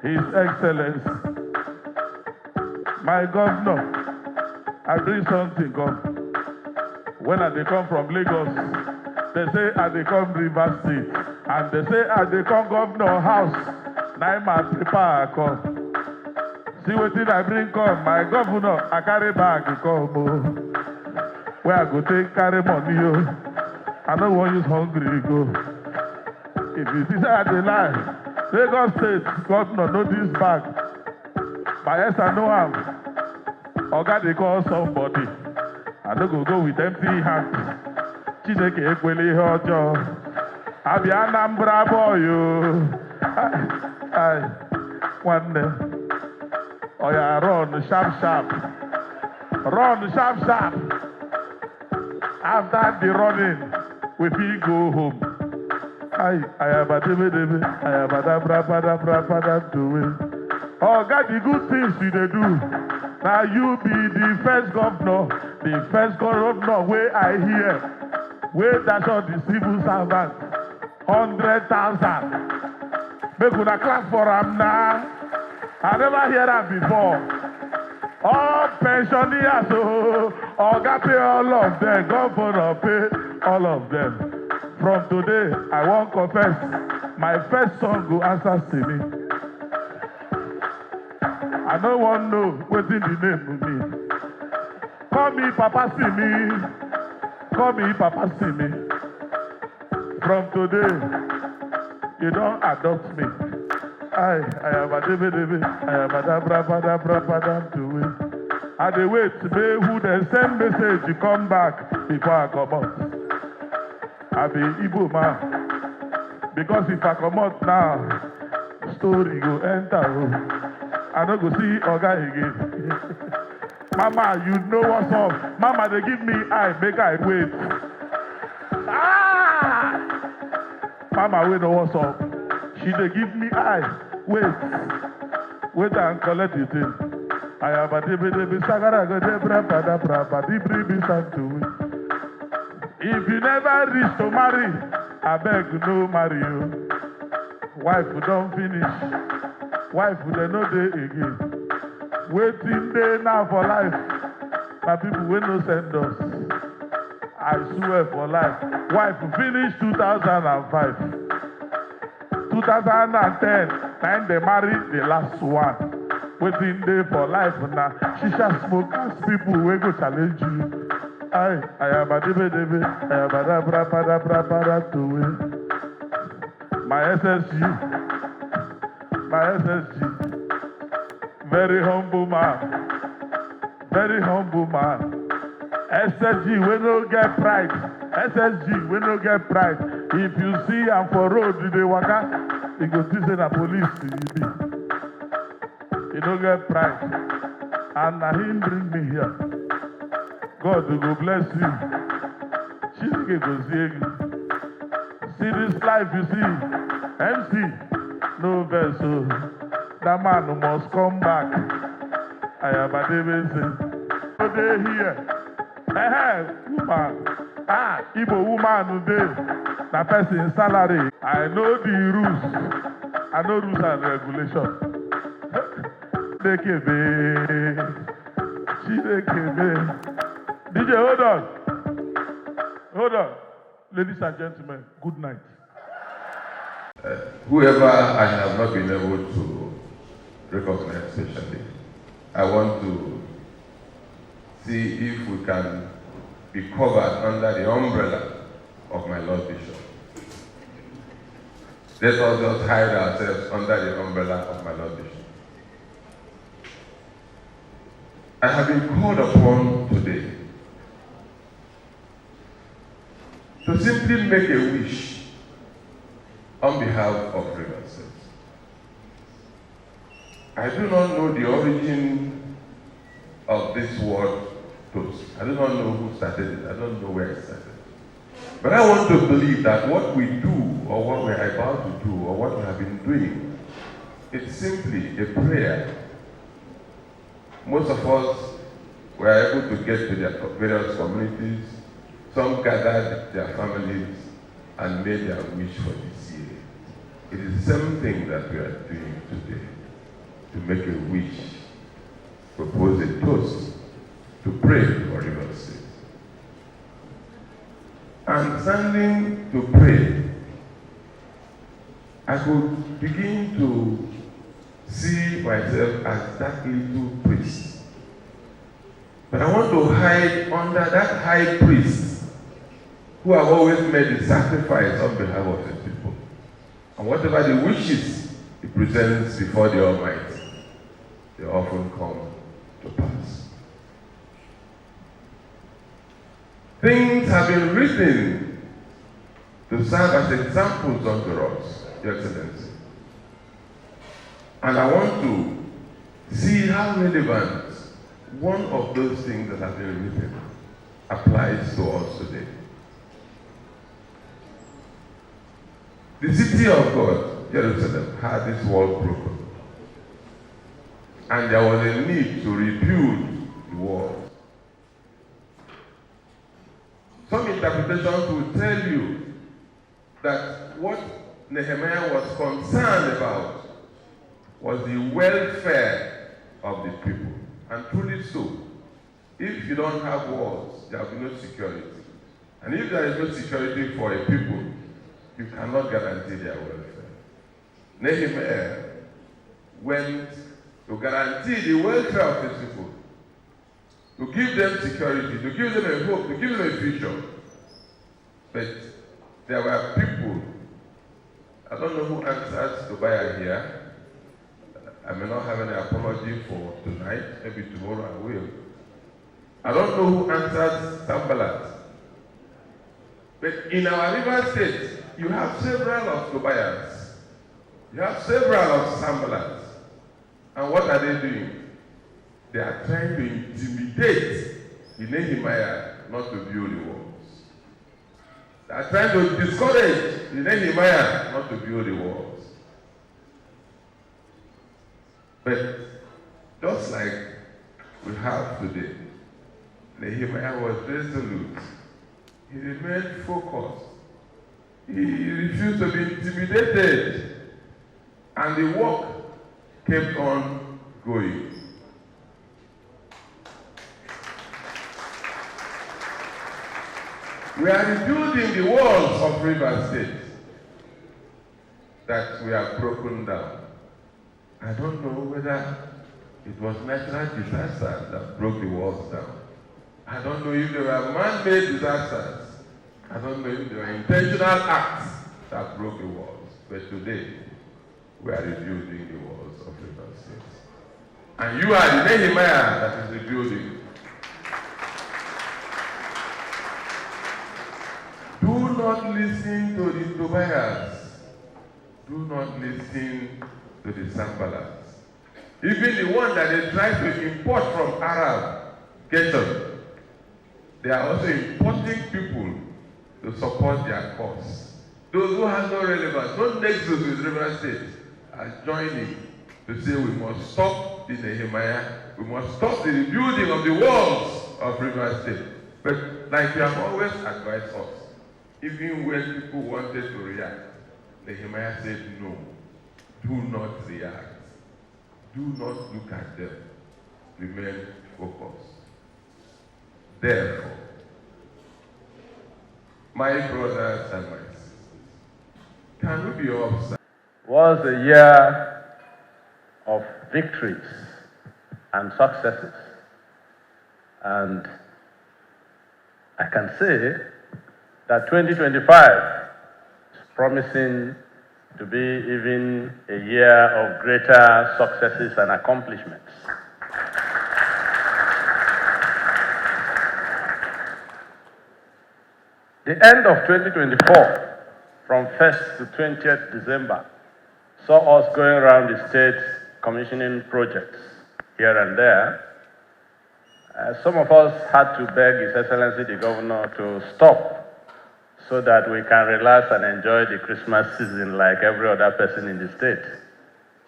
His Excellency, my governor, I bring something come. When I dey come from Lagos, they say I dey come Rivers State, and they say I dey come governor house. Naira prepare come. See wetin I bring come, my governor, I carry bag come o. Where I go take carry money o. I no wan use hungry go. If you see say I dey lie, Lagos State governor know this bag. My yes I know am. Oga dey call somebody. I no go with empty hands. Chineke ekwela ihe ọjọọ. Abịa Anambra boy o. Nwanne. Oya run sharp sharp. Run sharp sharp. After the running, we fit go home. I am a debe. I am a dabra do it. Oh, God, the good things you dey do. Now you be the first governor where I hear, where that's all the civil servants, 100,000. Make una clap for am now. I never hear that before. All pensioners, God pay all of them. Governor pay all of them. From today, I won't confess. My first son go answer to me. I don't want to know what's in the name of me. Call me Papa see me. Call me Papa see me. From today, you don't adopt me. I am a debe. I am a dabra do it. I dey wait may who then send message to come back before I come out. I be Igbo man. Because if I come out now, story go enter. I don't go see Oga again. Mama, you know what's up. Mama, they give me eye, make I wait. Mama, we know what's up. She they give me eye, wait and collect it in. I have a debe sagara go debra dibri to it. If you never reach to marry, I beg no marry you. Wife don't finish. Wife they no day again. Waiting day now for life. My people will no send us. I swear for life. Wife finish 2005. 2010, time they marry the last one. Waiting day for life now. Shisha smokers people will go challenge you. I am a debe. I am a dabra to it. My SSG. Very humble man. SSG, we no get pride. SSG, we no get pride. If you see am for road, you dey waka, you go think say na police you be. You no get pride. And na him bring me here. God will go bless you. Chineke go see you. See this life you see. MC, no vessel. That man must come back. I am a David. So they here. Woman. Igbo woman today. Na person salary. I know the rules. I know rules and regulations. DJ, hold on. Ladies and gentlemen, good night. Whoever I have not been able to recognize especially, I want to see if we can be covered under the umbrella of my Lord Bishop. Let us just hide ourselves under the umbrella of my Lord Bishop. I have been called upon today to simply make a wish on behalf of Rivers State. I do not know the origin of this word toast. I do not know who started it. I don't know where it started. But I want to believe that what we do, or what we are about to do, or what we have been doing, it's simply a prayer. Most of us were able to get to their various communities. Some gathered their families and made their wish for this year. It is the same thing that we are doing today. make a wish, propose a toast, to pray for Rivers State. And standing to pray, I could begin to see myself as that little priest. But I want to hide under that high priest who have always made the sacrifice on behalf of the people. And whatever the wishes he presents before the Almighty, they often come to pass. Things have been written to serve as examples unto us, Your Excellency. And I want to see how relevant one of those things that have been written applies to us today. The city of God, Jerusalem, had this wall broken. And there was a need to rebuild the walls. Some interpretations will tell you that what Nehemiah was concerned about was the welfare of the people. And truly so. If you don't have walls, there will be no security. And if there is no security for a people, you cannot guarantee their welfare. Nehemiah went to guarantee the welfare of his people, to give them security, to give them a hope, to give them a future. But there were people, I don't know who answers Fubara here. I may not have any apology for tonight, maybe tomorrow I will. I don't know who answers Sambalat. But in our river state, you have several of Fubaras. You have several of Sambalats. And what are they doing? They are trying to intimidate Nehemiah not to build the walls. They are trying to discourage Nehemiah not to build the walls. But just like we have today, Nehemiah was resolute. He remained focused. He refused to be intimidated. And the work kept on going. We are rebuilding the walls of River State that we have broken down. I don't know whether it was natural disasters that broke the walls down. I don't know if they were man-made disasters. I don't know if they were intentional acts that broke the walls. But today, we are rebuilding the walls of River State. And you are the Nehemiah that is rebuilding. Do not listen to the Tobias. Do not listen to the Sambalats. Even the one that they try to import from Arab ghetto, they are also importing people to support their cause. Those who have no relevance, no nexus with River State, are joining to say we must stop the Nehemiah, we must stop the rebuilding of the walls of River State. But like you have always advised us, even when people wanted to react, Nehemiah said no, do not react. Do not look at them. Remain focused. Therefore, my brothers and my sisters, can we be upset? Was a year of victories and successes. And I can say that 2025 is promising to be even a year of greater successes and accomplishments. The end of 2024, from 1st to 20th December, saw us going around the state commissioning projects here and there. Some of us had to beg His Excellency the Governor to stop so that we can relax and enjoy the Christmas season like every other person in the state.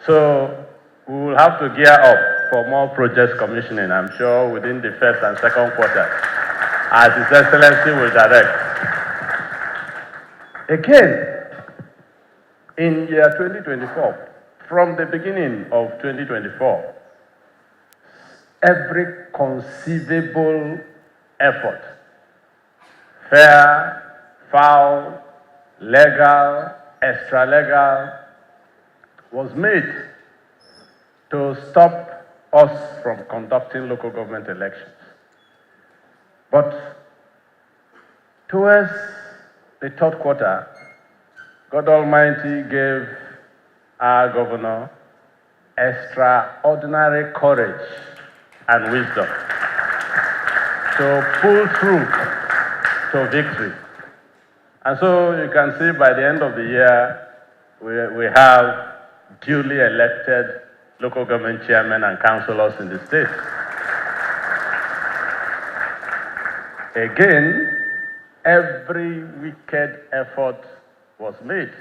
So we will have to gear up for more projects commissioning, I'm sure, within the first and second quarter, as His Excellency will direct. Again, in year 2024, from the beginning of 2024, every conceivable effort, fair, foul, legal, extra-legal, was made to stop us from conducting local government elections. But towards the third quarter, God Almighty gave our governor extraordinary courage and wisdom to pull through to victory. And so you can see by the end of the year, we have duly elected local government chairmen and councillors in the state. Again, every wicked effort was made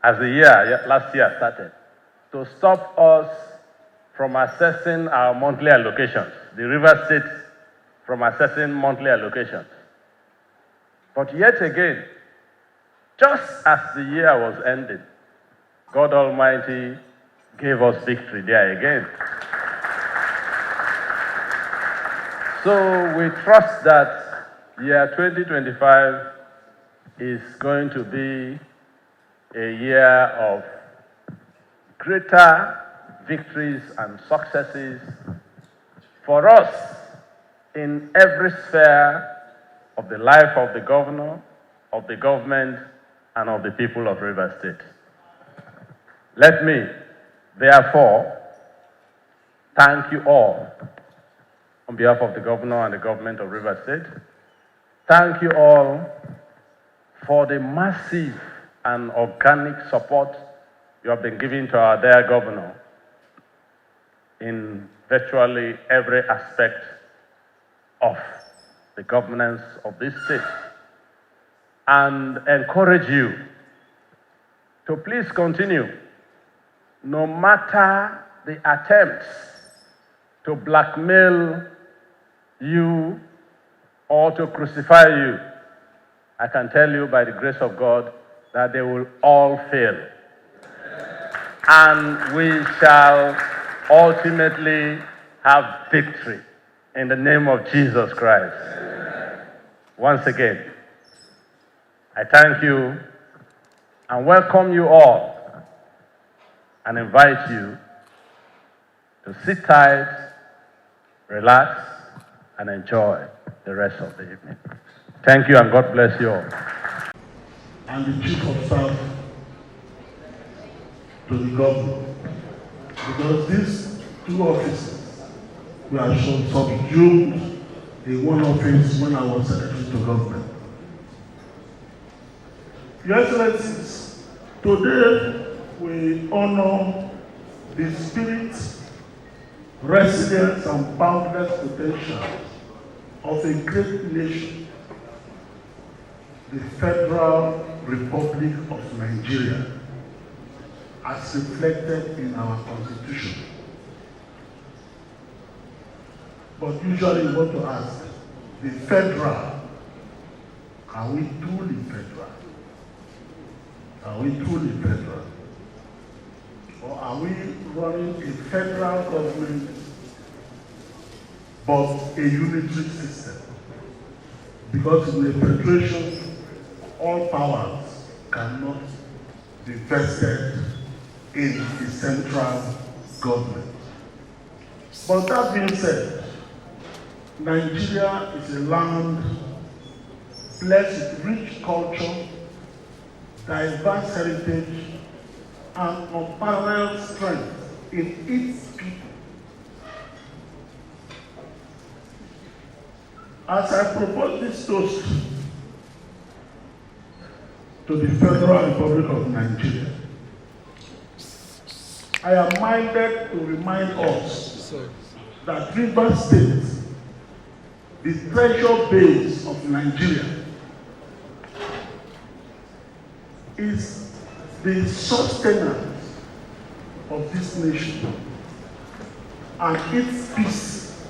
as the last year started to stop us from accessing our monthly allocations, the River State from accessing monthly allocations. But yet again, just as the year was ending, God Almighty gave us victory there again. So we trust that year 2025 is going to be a year of greater victories and successes for us in every sphere of the life of the governor, of the government, and of the people of Rivers State. Let me, therefore, thank you all on behalf of the governor and the government of Rivers State. Thank you all for the massive and organic support you have been giving to our dear governor in virtually every aspect of the governance of this state, and encourage you to please continue, no matter the attempts to blackmail you or to crucify you. I can tell you by the grace of God that they will all fail. And we shall ultimately have victory in the name of Jesus Christ. Once again, I thank you and welcome you all and invite you to sit tight, relax, and enjoy the rest of the evening. Thank you and God bless you all. And the Chief of Staff to the governor, because these two offices were subsumed in one office when I was Secretary to Government. Your Excellencies, today we honor the spirit, resilience, and boundless potential of a great nation, the Federal Republic of Nigeria, as reflected in our Constitution. But usually we want to ask, the federal, are we truly federal? Are we truly federal? Or are we running a federal government but a unitary system? Because in a federation, all powers cannot be vested in the central government. But that being said, Nigeria is a land blessed with rich culture, diverse heritage, and unparalleled strength in its people. As I propose this toast to the Federal Republic of Nigeria, I am minded to remind us that Rivers State, the treasure base of Nigeria, is the sustenance of this nation, and its peace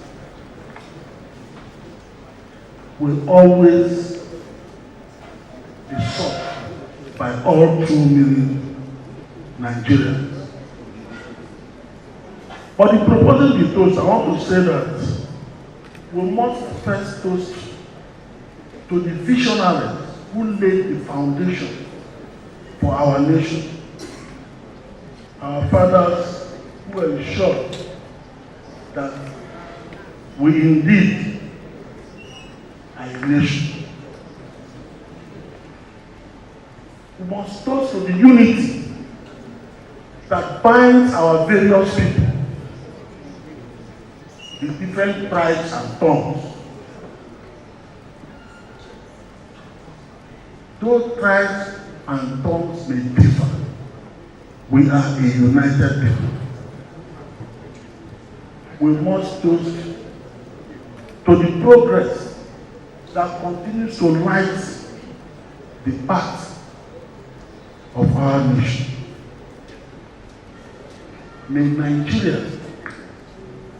will always be sought by all true meaning Nigerians. But in proposing the toast, I want to say that we must first toast to the visionaries who laid the foundation for our nation. Our fathers who ensured that we indeed are a nation. We must toast to the unity that binds our various people, the different tribes and tongues. Though tribes and tongues may differ, we are a united people. We must toast to the progress that continues to light the path of our nation. May Nigeria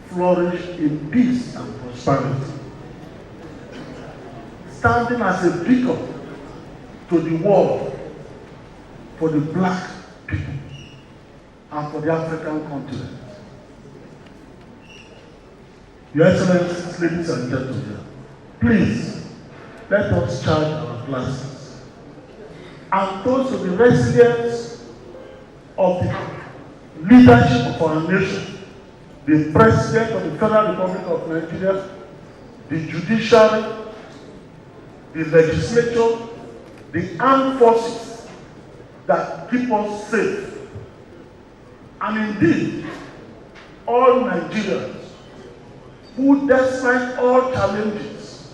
flourish in peace and prosperity, standing as a beacon to the world for the black people and for the African continent. Your Excellencies, ladies and gentlemen, please let us charge our glasses and toast to the resilience of the leadership of our nation, the President of the Federal Republic of Nigeria, the judiciary, the legislature, the armed forces that keep us safe, and indeed all Nigerians who, despite all challenges,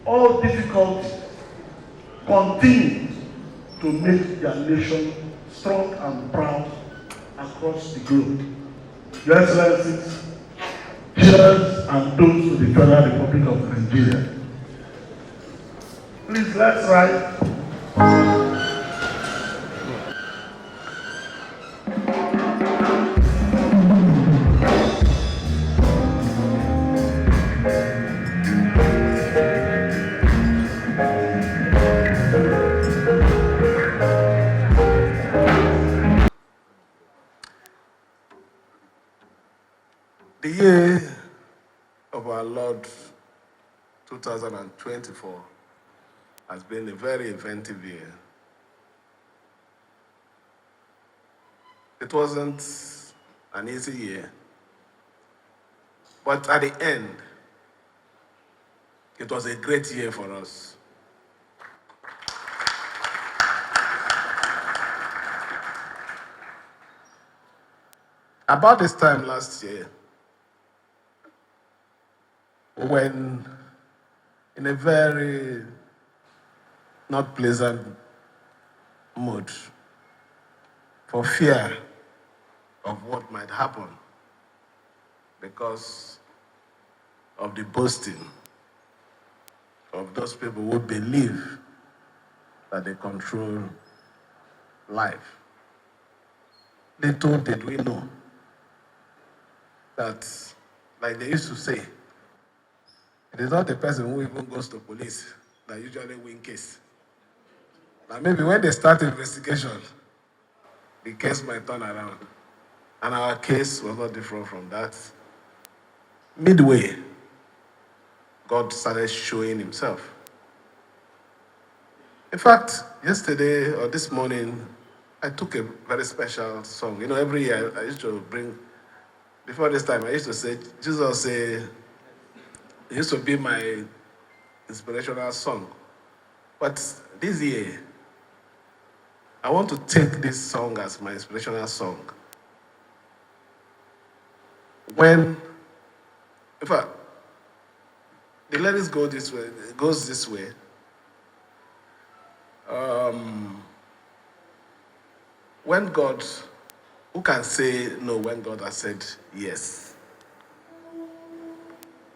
all difficulties, continue to make their nation strong and proud across the globe. Your Excellencies, cheers and toast to the Federal Republic of Nigeria. Please, let's rise. The year of our Lord 2024 has been a very inventive year. It wasn't an easy year, but at the end, it was a great year for us. About this time last year, when in a very not pleasant mood for fear of what might happen because of the boasting of those people who believe that they control life. Little did we know that, like they used to say, it is not the person who even goes to police that usually win case. Now maybe when they start investigation, the case might turn around. And our case was not different from that. Midway, God started showing himself. In fact, yesterday or this morning, I took a very special song. You know, every year I used to bring, before this time, I used to say, Jesus say, it used to be my inspirational song. But this year, I want to take this song as my inspirational song. In fact, the lyrics go this way, it goes this way. When God, who can say no when God has said yes?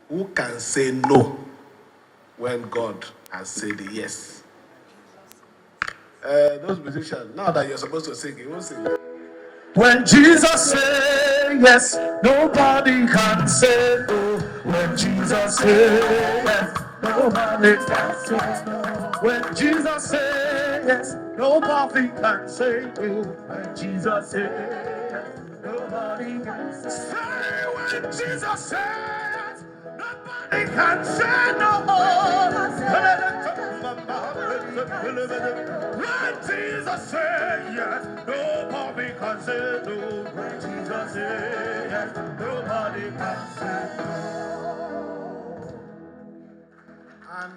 Who can say no when God has said yes? Those musicians, now that you're supposed to sing, you won't sing. When Jesus said yes, nobody can say no. When Jesus said yes, nobody can say no. When Jesus says yes, nobody can say no. When Jesus says yes, nobody can say no. When Jesus says, nobody can say no. When Jesus says yes, nobody can say no. When Jesus says yes, nobody can say no. And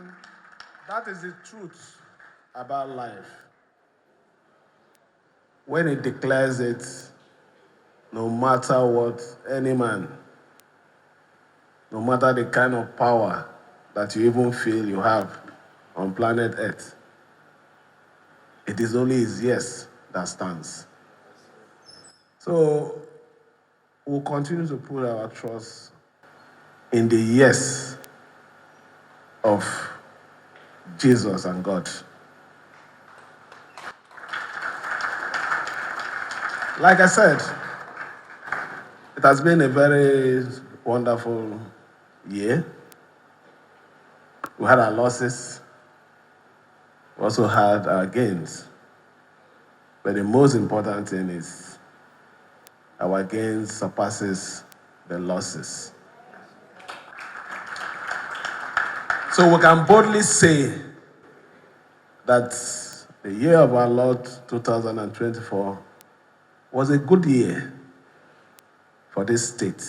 that is the truth about life. When it declares it, no matter what any man, no matter the kind of power that you even feel you have on planet Earth, it is only his yes that stands. So we'll continue to put our trust in the yes of Jesus and God. Like I said, it has been a very wonderful year. We had our losses, we also had our gains. But the most important thing is our gains surpasses the losses. So we can boldly say that the year of our Lord 2024 was a good year for this state,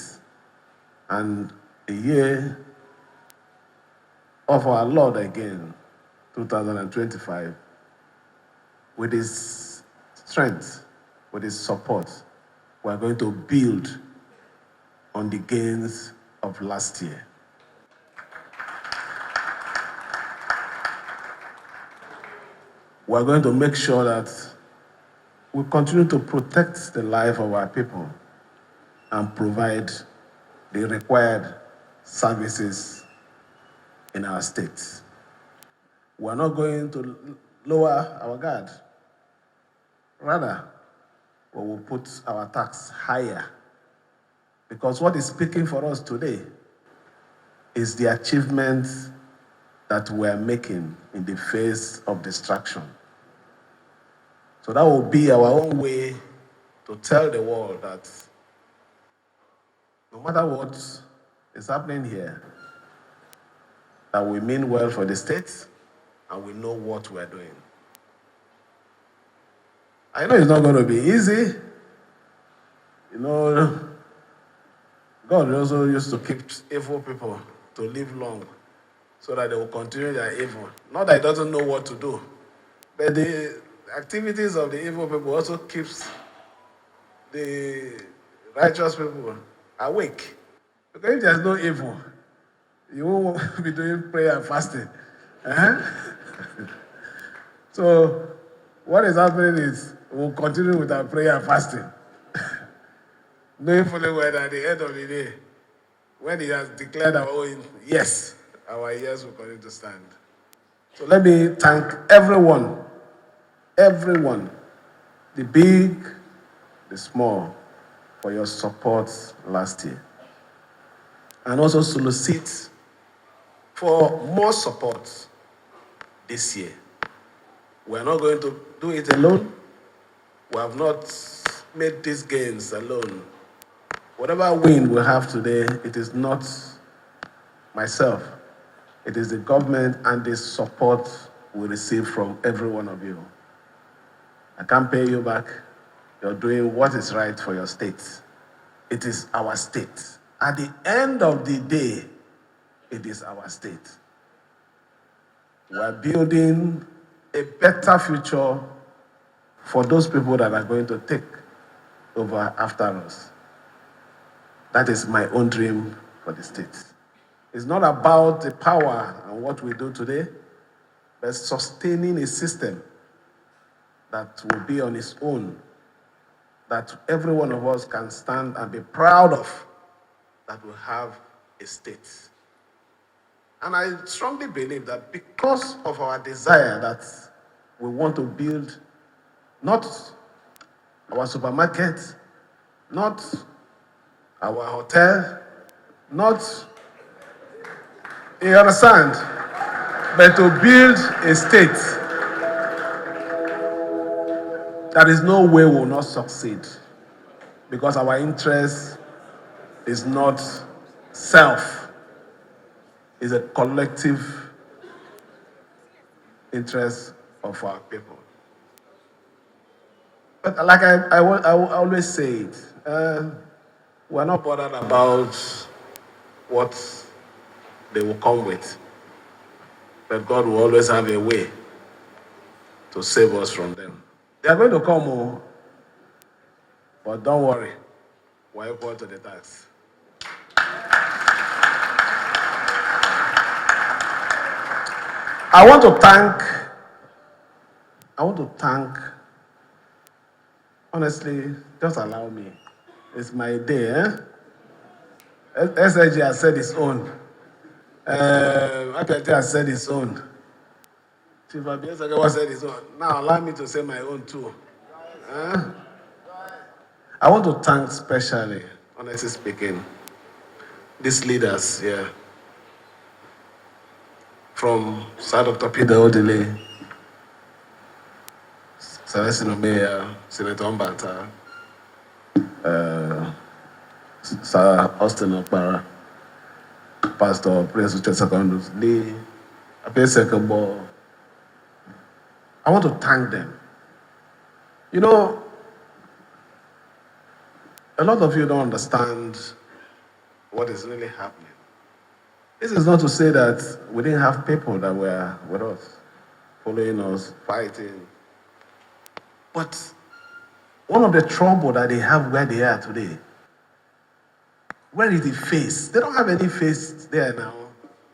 and a year of our Lord again, 2025, with his strength, with his support, we are going to build on the gains of last year. We are going to make sure that we continue to protect the life of our people and provide the required services in our state. We are not going to lower our guard. Rather, we will put our tax higher, because what is speaking for us today is the achievements that we are making in the face of distraction. So that will be our own way to tell the world that no matter what is happening here, that we mean well for the state and we know what we are doing. I know it's not going to be easy. You know, God also used to keep evil people to live long so that they will continue their evil. Not that he doesn't know what to do, but the activities of the evil people also keeps the righteous people awake. Because if there's no evil, you won't be doing prayer and fasting. So what is happening is we'll continue with our prayer and fasting. Knowing fully well that at the end of the day, when he has declared our own yes, our yes will continue to stand. So let me thank everyone, the big, the small, for your support last year. And also solicit for more support this year. We are not going to do it alone. We have not made these gains alone. Whatever win we have today, it is not myself. It is the government and the support we receive from every one of you. I can't pay you back. You're doing what is right for your state. It is our state. At the end of the day, it is our state. We're building a better future for those people that are going to take over after us. That is my own dream for the state. It's not about the power and what we do today, but sustaining a system that will be on its own, that every one of us can stand and be proud of, that we have a state. And I strongly believe that because of our desire that we want to build not our supermarket, not our hotel, not, you understand? But to build a state, there is no way we will not succeed, because our interest is not self, it's a collective interest of our people. But like I always say it, we're not bothered about what they will come with, but God will always have a way to save us from them. They are going to come, oh, but don't worry, we're equal to the tax. I want to thank, honestly, just allow me. It's my day, eh? SIG has said its own. IPOB has said its own. Chief Abiyasaga said his own. Now allow me to say my own too. I want to thank specially, honestly speaking, these leaders here. From Sir Dr. Peter Odile, Celestino Mayor, Senator Mbata, Sir Austin Okpara, Pastor Prince Uche Secondus Lee, Ape Sekebo. I want to thank them. You know, a lot of you don't understand what is really happening. This is not to say that we didn't have people that were with us, following us, fighting. But one of the trouble that they have where they are today, where is the face? They don't have any face there now.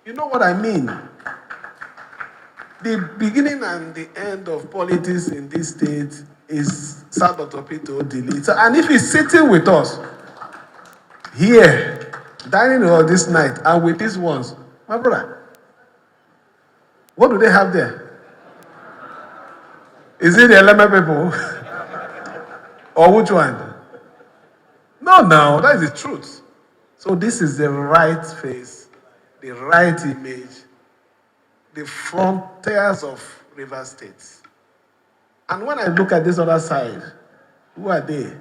You know what I mean? The beginning and the end of politics in this state is Sir Dr. Peter Odili. And if he's sitting with us here, dining all this night, and with these ones, my brother, what do they have there? Is it the Eleme people? Or which one? No, that is the truth. So this is the right face, the right image, the frontiers of River State. And when I look at this other side, who are they?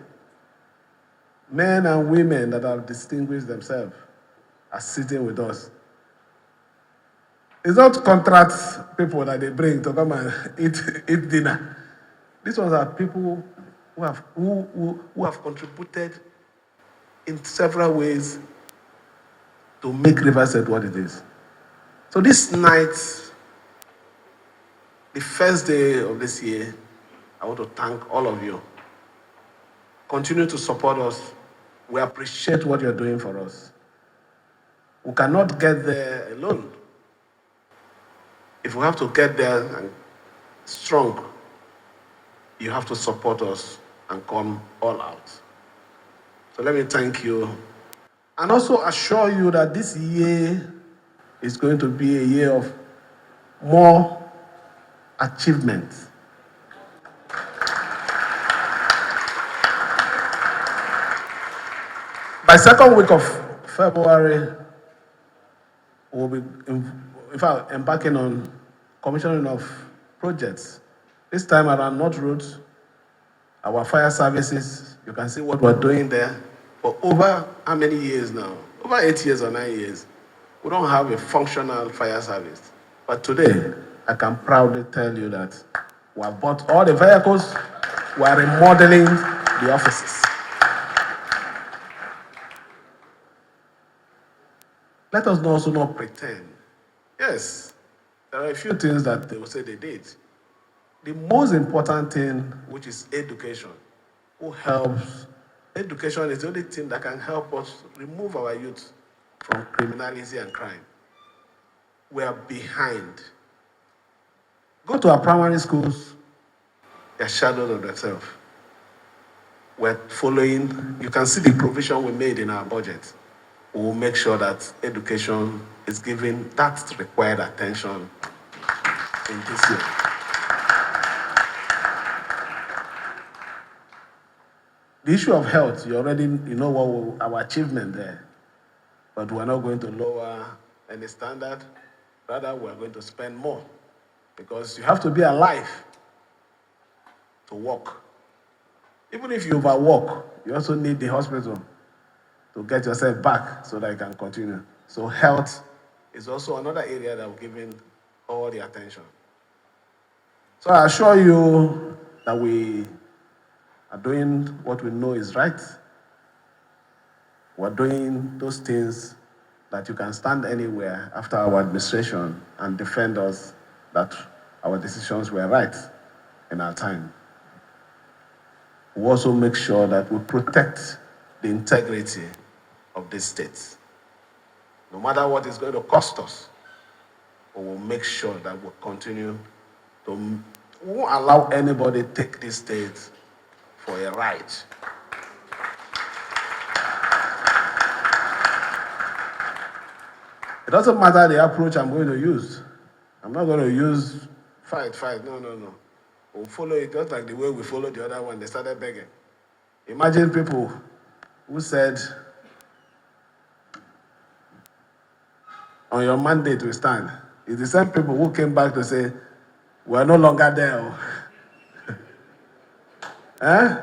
Men and women that have distinguished themselves are sitting with us. It's not contract people that they bring to come and eat dinner. These ones are people who have contributed in several ways to make River State what it is. So this night, the first day of this year, I want to thank all of you. Continue to support us. We appreciate what you're doing for us. We cannot get there alone. If we have to get there and strong, you have to support us and come all out. So let me thank you. And also assure you that this year is going to be a year of more achievement. By second week of February, we'll be embarking on commissioning of projects. This time around North Road, our fire services, you can see what we're doing there. For over how many years now? Over 8 years or 9 years. We don't have a functional fire service. But today, I can proudly tell you that we have bought all the vehicles, we are remodeling the offices. Let us also not pretend. Yes, there are a few things that they will say they did. The most important thing, which is education, education is the only thing that can help us remove our youth from criminality and crime. We are behind. Go to our primary schools, they're shadows of themselves. We're following, you can see the provision we made in our budget. We will make sure that education is given that required attention in this year. The issue of health, you know what our achievement there, but we're not going to lower any standard. Rather, we're going to spend more because you have to be alive to work. Even if you overwork, you also need the hospital to get yourself back so that you can continue. So health is also another area that we're giving all the attention. So I assure you that we are doing what we know is right. We're doing those things that you can stand anywhere after our administration and defend us that our decisions were right in our time. We also make sure that we protect the integrity of this state. No matter what it's going to cost us, we will make sure that we continue to, we won't allow anybody to take this state for a ride. It doesn't matter the approach I'm going to use. I'm not going to use fight. No. We'll follow it just like the way we followed the other one. They started begging. Imagine people who said, on your mandate we stand. It's the same people who came back to say, we're no longer there. Eh?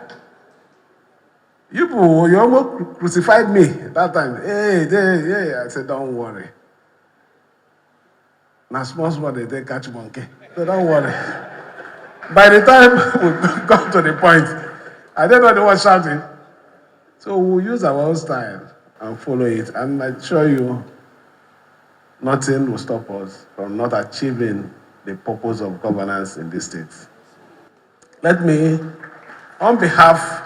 You almost crucified me that time. Hey, I said, don't worry. Now, small, they catch monkey. So don't worry. By the time we got to the point, I don't know they were shouting. So we'll use our own style and follow it. And I assure you, nothing will stop us from not achieving the purpose of governance in this state. Let me, on behalf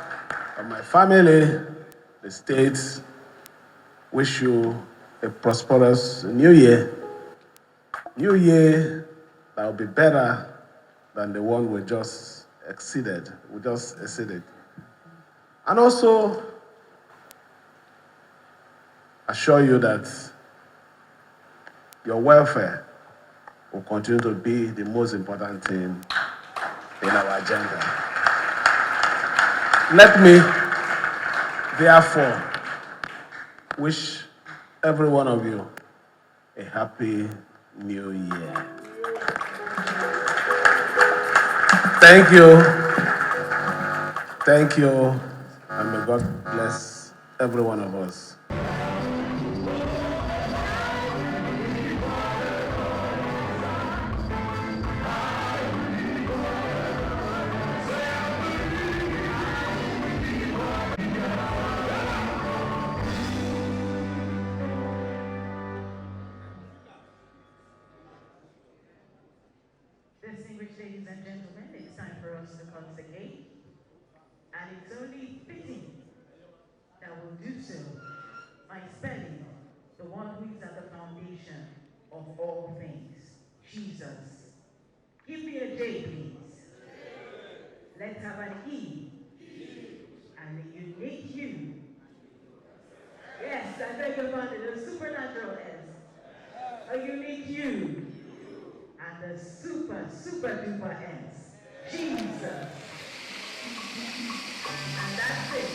of my family, the state, wish you a prosperous new year. New year that will be better than the one we just exceeded. And also assure you that your welfare will continue to be the most important thing in our agenda. Let me, therefore, wish every one of you a happy New Year. Thank you, and may God bless every one of us. Distinguished ladies and gentlemen, it's time for us to consecrate, and it's only fitting that we'll do so by spelling the one who is at the foundation of all things, Jesus. Give me a J, please. Let's have an E, and a unique U. Yes, I beg your pardon, a supernatural S, a unique U. And the super duper S, Jesus. And that's it.